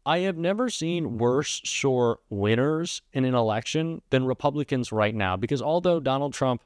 I have never seen worse sure winners in an election than Republicans right now, because although Donald Trump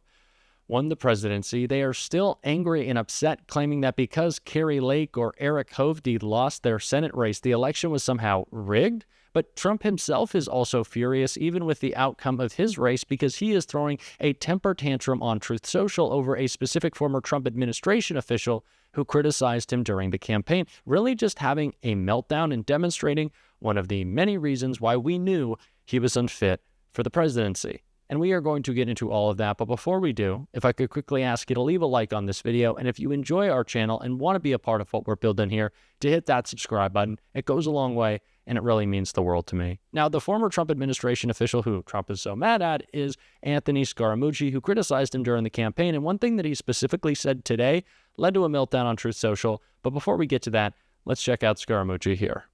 won the presidency, they are still angry and upset, claiming that because Carrie Lake or Eric Hovde lost their Senate race, the election was somehow rigged. But Trump himself is also furious, even with the outcome of his race, because he is throwing a temper tantrum on Truth Social over a specific former Trump administration official who criticized him during the campaign, really just having a meltdown and demonstrating one of the many reasons why we knew he was unfit for the presidency. And we are going to get into all of that, but before we do, if I could quickly ask you to leave a like on this video, and if you enjoy our channel and want to be a part of what we're building here, to hit that subscribe button. It goes a long way, and it really means the world to me. Now, the former Trump administration official who Trump is so mad at is Anthony Scaramucci, who criticized him during the campaign, and one thing that he specifically said today led to a meltdown on Truth Social. But before we get to that, let's check out Scaramucci here.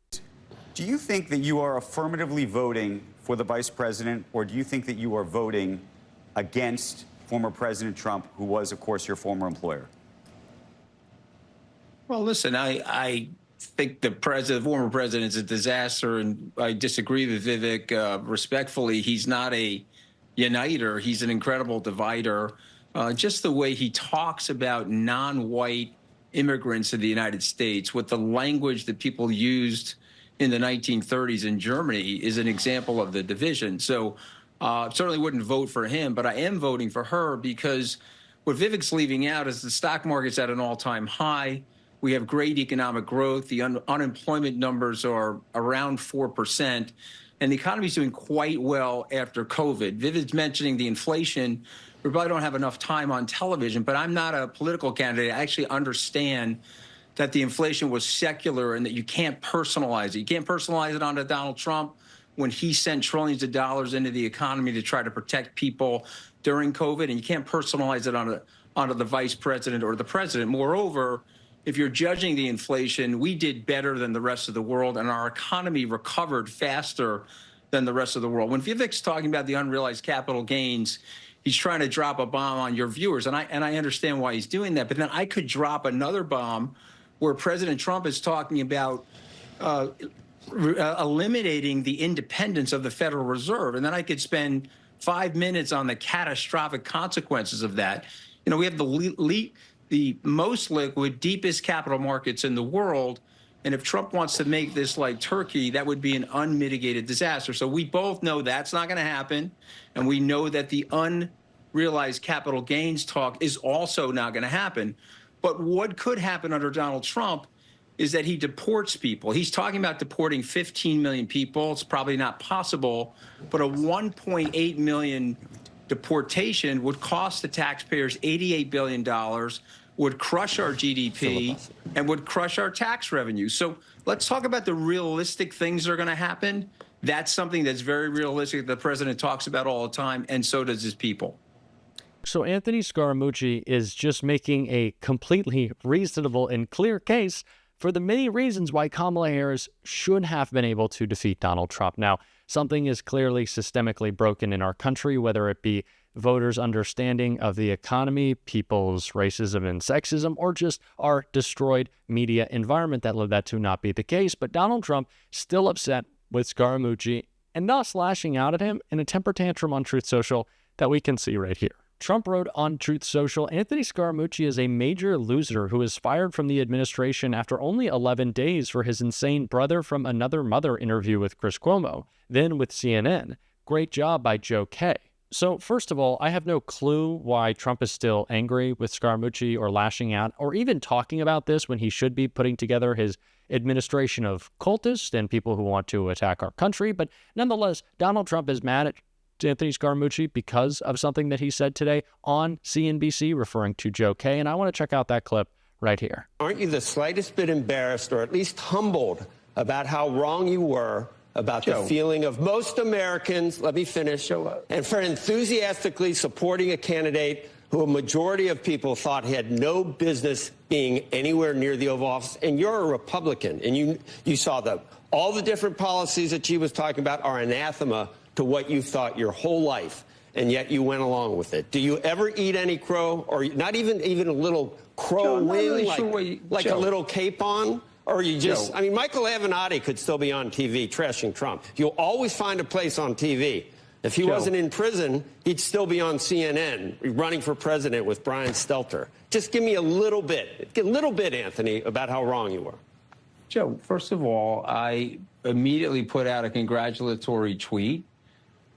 Do you think that you are affirmatively voting for the vice president, or do you think that you are voting against former President Trump, who was, of course, your former employer? Well, listen, I think the former president is a disaster, and I disagree with Vivek respectfully. He's not a uniter. He's an incredible divider. Just the way he talks about non-white immigrants in the United States with the language that people used in the 1930s in Germany is an example of the division. So certainly wouldn't vote for him, but I am voting for her because what Vivek's leaving out is the stock market's at an all-time high. We have great economic growth. The unemployment numbers are around 4%, and the economy's doing quite well after COVID. Vivek's mentioning the inflation. We probably don't have enough time on television, but I'm not a political candidate. I actually understand that the inflation was secular and that you can't personalize it. You can't personalize it onto Donald Trump when he sent trillions of dollars into the economy to try to protect people during COVID, and you can't personalize it onto the vice president or the president. Moreover, if you're judging the inflation, we did better than the rest of the world, and our economy recovered faster than the rest of the world. When Vivek's talking about the unrealized capital gains, he's trying to drop a bomb on your viewers, and I understand why he's doing that. But then I could drop another bomb where President Trump is talking about eliminating the independence of the Federal Reserve. And then I could spend 5 minutes on the catastrophic consequences of that. You know, we have the most liquid, deepest capital markets in the world. And if Trump wants to make this like Turkey, that would be an unmitigated disaster. So we both know that's not going to happen. And we know that the unrealized capital gains talk is also not going to happen. But what could happen under Donald Trump is that he deports people. He's talking about deporting 15 million people. It's probably not possible, but a 1.8 million deportation would cost the taxpayers $88 billion, would crush our GDP, and would crush our tax revenue. So let's talk about the realistic things that are going to happen. That's something that's very realistic that the president talks about all the time, and so does his people. So Anthony Scaramucci is just making a completely reasonable and clear case for the many reasons why Kamala Harris should have been able to defeat Donald Trump. Now, something is clearly systemically broken in our country, whether it be voters' understanding of the economy, people's racism and sexism, or just our destroyed media environment that led that to not be the case. But Donald Trump still upset with Scaramucci and thus lashing out at him in a temper tantrum on Truth Social that we can see right here. Trump wrote on Truth Social, Anthony Scaramucci is a major loser who was fired from the administration after only 11 days for his insane brother from another mother interview with Chris Cuomo, then with CNN. Great job by Joe K. So first of all, I have no clue why Trump is still angry with Scaramucci or lashing out or even talking about this when he should be putting together his administration of cultists and people who want to attack our country. But nonetheless, Donald Trump is mad at Anthony Scaramucci because of something that he said today on CNBC referring to Joe K. And I want to check out that clip right here. Aren't you the slightest bit embarrassed or at least humbled about how wrong you were about the feeling of most Americans, let me finish, and for enthusiastically supporting a candidate who a majority of people thought had no business being anywhere near the Oval Office? And you're a Republican, and you saw all the different policies that she was talking about are anathema to what you thought your whole life, and yet you went along with it. Do you ever eat any crow, or not even a little crow wing, like a little capon? Or you just, I mean, Michael Avenatti could still be on TV trashing Trump. You'll always find a place on TV. If he wasn't in prison, he'd still be on CNN running for president with Brian Stelter. Just give me a little bit, Anthony, about how wrong you were. Joe, first of all, I immediately put out a congratulatory tweet.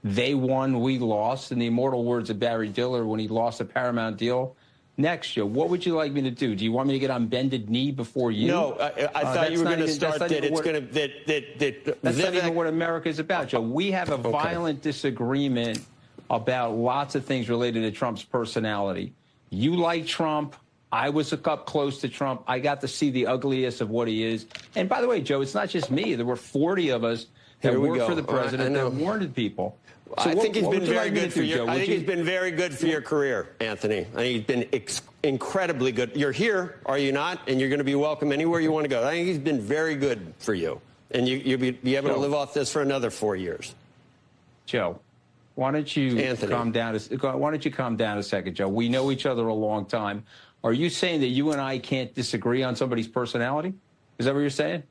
They won, we lost. In the immortal words of Barry Diller when he lost a Paramount deal. Next, Joe, what would you like me to do? Do you want me to get on bended knee before you? No, I thought you were going to start that it's going to... That's not even what America is about, Joe. We have a violent disagreement about lots of things related to Trump's personality. You like Trump. I was up close to Trump. I got to see the ugliest of what he is. And by the way, Joe, it's not just me. There were 40 of us that worked for the president that warned people. So I think he's been very good for your. I think he's been very good for your career, Anthony. I think he's been incredibly good. You're here, are you not? And you're going to be welcome anywhere you want to go. I think he's been very good for you, and you'll be able to live off this for another 4 years. Joe, why don't you calm down? Why don't you calm down a second, Joe? We know each other a long time. Are you saying that you and I can't disagree on somebody's personality? Is that what you're saying?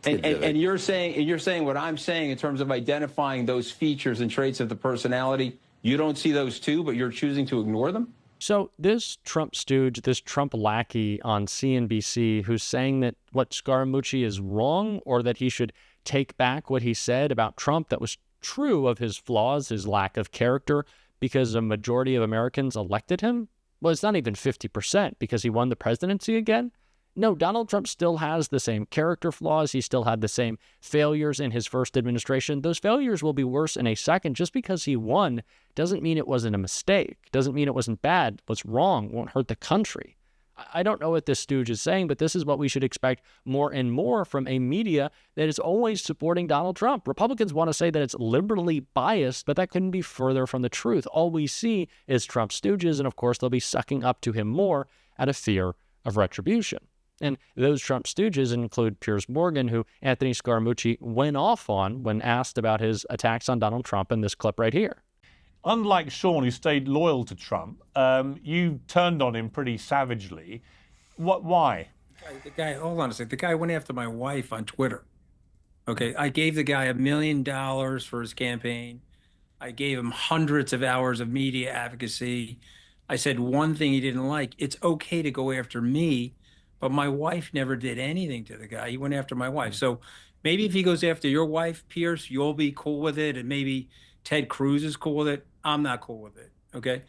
And you're saying what I'm saying in terms of identifying those features and traits of the personality. You don't see those too, but you're choosing to ignore them? So this Trump stooge, this Trump lackey on CNBC who's saying that what Scaramucci is wrong or that he should take back what he said about Trump that was true of his flaws, his lack of character, because a majority of Americans elected him? Well, it's not even 50% because he won the presidency again. No, Donald Trump still has the same character flaws. He still had the same failures in his first administration. Those failures will be worse in a second. Just because he won doesn't mean it wasn't a mistake. Doesn't mean it wasn't bad. What's wrong won't hurt the country. I don't know what this stooge is saying, but this is what we should expect more and more from a media that is always supporting Donald Trump. Republicans want to say that it's liberally biased, but that couldn't be further from the truth. All we see is Trump stooges, and of course they'll be sucking up to him more out of fear of retribution. And those Trump stooges include Piers Morgan, who Anthony Scaramucci went off on when asked about his attacks on Donald Trump in this clip right here. Unlike Sean, who stayed loyal to Trump, you turned on him pretty savagely. Why? The guy, hold on a second. The guy went after my wife on Twitter. Okay, I gave the guy $1 million for his campaign. I gave him hundreds of hours of media advocacy. I said one thing he didn't like. It's okay to go after me. But my wife never did anything to the guy. He went after my wife. So maybe if he goes after your wife, Pierce, you'll be cool with it. And maybe Ted Cruz is cool with it. I'm not cool with it. Okay.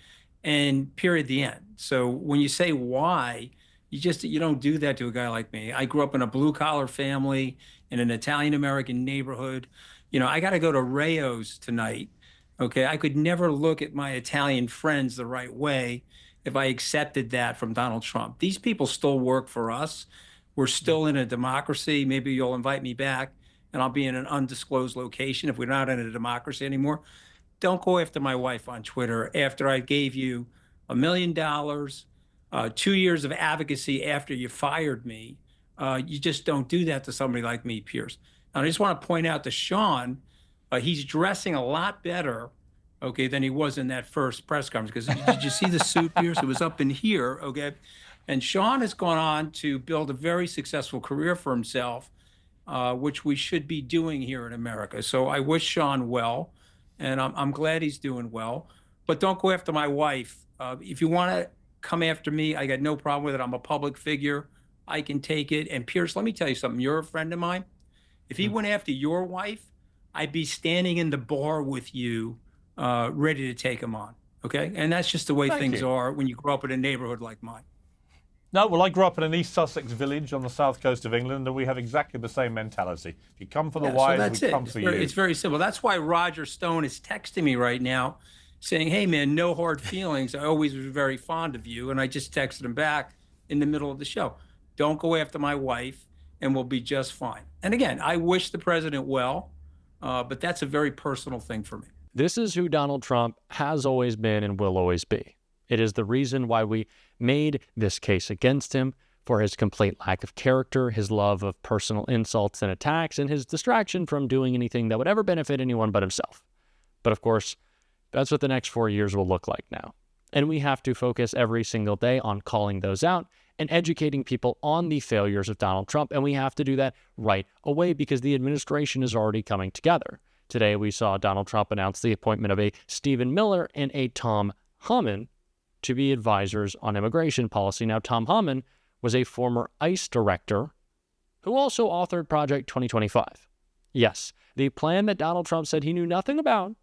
And period, the end. So when you say why, you don't do that to a guy like me. I grew up in a blue collar family in an Italian-American neighborhood. You know, I got to go to Rayo's tonight. Okay. I could never look at my Italian friends the right way if I accepted that from Donald Trump. These people still work for us. We're still in a democracy. Maybe you'll invite me back and I'll be in an undisclosed location if we're not in a democracy anymore. Don't go after my wife on Twitter after I gave you $1 million, 2 years of advocacy after you fired me. You just don't do that to somebody like me, Pierce. And I just want to point out to Sean, he's dressing a lot better than he was in that first press conference. Because did you see the suit, Pierce? It was up in here, okay? And Sean has gone on to build a very successful career for himself, which we should be doing here in America. So I wish Sean well, and I'm glad he's doing well. But don't go after my wife. If you want to come after me, I got no problem with it. I'm a public figure. I can take it. And Pierce, let me tell you something. You're a friend of mine. If he went after your wife, I'd be standing in the bar with you, ready to take him on, okay? And that's just the way things are when you grow up in a neighborhood like mine. No, well, I grew up in an East Sussex village on the south coast of England, and we have exactly the same mentality. If you come for the wives, we come for you. It's very simple. That's why Roger Stone is texting me right now saying, hey, man, no hard feelings. I always was very fond of you. And I just texted him back in the middle of the show. Don't go after my wife, and we'll be just fine. And again, I wish the president well, but that's a very personal thing for me. This is who Donald Trump has always been and will always be. It is the reason why we made this case against him, for his complete lack of character, his love of personal insults and attacks, and his distraction from doing anything that would ever benefit anyone but himself. But of course, that's what the next 4 years will look like now. And we have to focus every single day on calling those out and educating people on the failures of Donald Trump. And we have to do that right away because the administration is already coming together. Today, we saw Donald Trump announce the appointment of a Stephen Miller and a Tom Homan to be advisors on immigration policy. Now, Tom Homan was a former ICE director who also authored Project 2025. Yes, the plan that Donald Trump said he knew nothing about,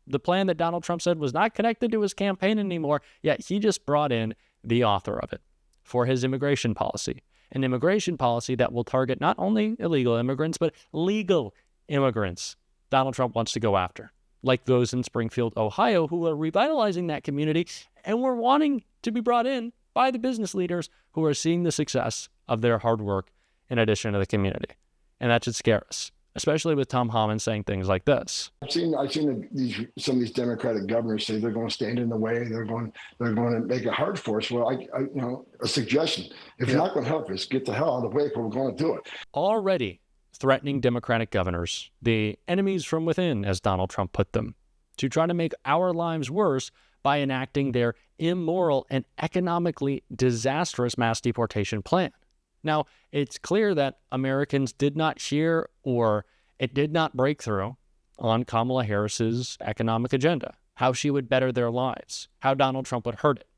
the plan that Donald Trump said was not connected to his campaign anymore, yet he just brought in the author of it for his immigration policy. An immigration policy that will target not only illegal immigrants, but legal immigrants Donald Trump wants to go after, like those in Springfield, Ohio, who are revitalizing that community and were wanting to be brought in by the business leaders who are seeing the success of their hard work in addition to the community. And that should scare us, especially with Tom Homan saying things like this. I've seen some of these Democratic governors say they're going to stand in the way. They're going to make it hard for us. Well, a suggestion: if you're not going to help us, get the hell out of the way, but we're going to do it. Already threatening Democratic governors, the enemies from within, as Donald Trump put them, to try to make our lives worse by enacting their immoral and economically disastrous mass deportation plan. Now, it's clear that Americans did not hear or it did not break through on Kamala Harris's economic agenda, how she would better their lives, how Donald Trump would hurt it.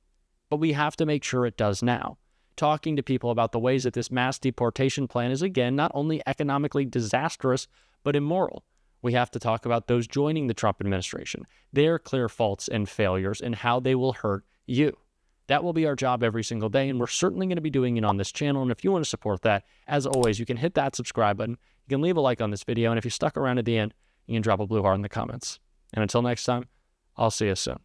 But we have to make sure it does now. Talking to people about the ways that this mass deportation plan is, again, not only economically disastrous, but immoral. We have to talk about those joining the Trump administration, their clear faults and failures, and how they will hurt you. That will be our job every single day, and we're certainly going to be doing it on this channel. And if you want to support that, as always, you can hit that subscribe button. You can leave a like on this video, and if you stuck around at the end, you can drop a blue heart in the comments. And until next time, I'll see you soon.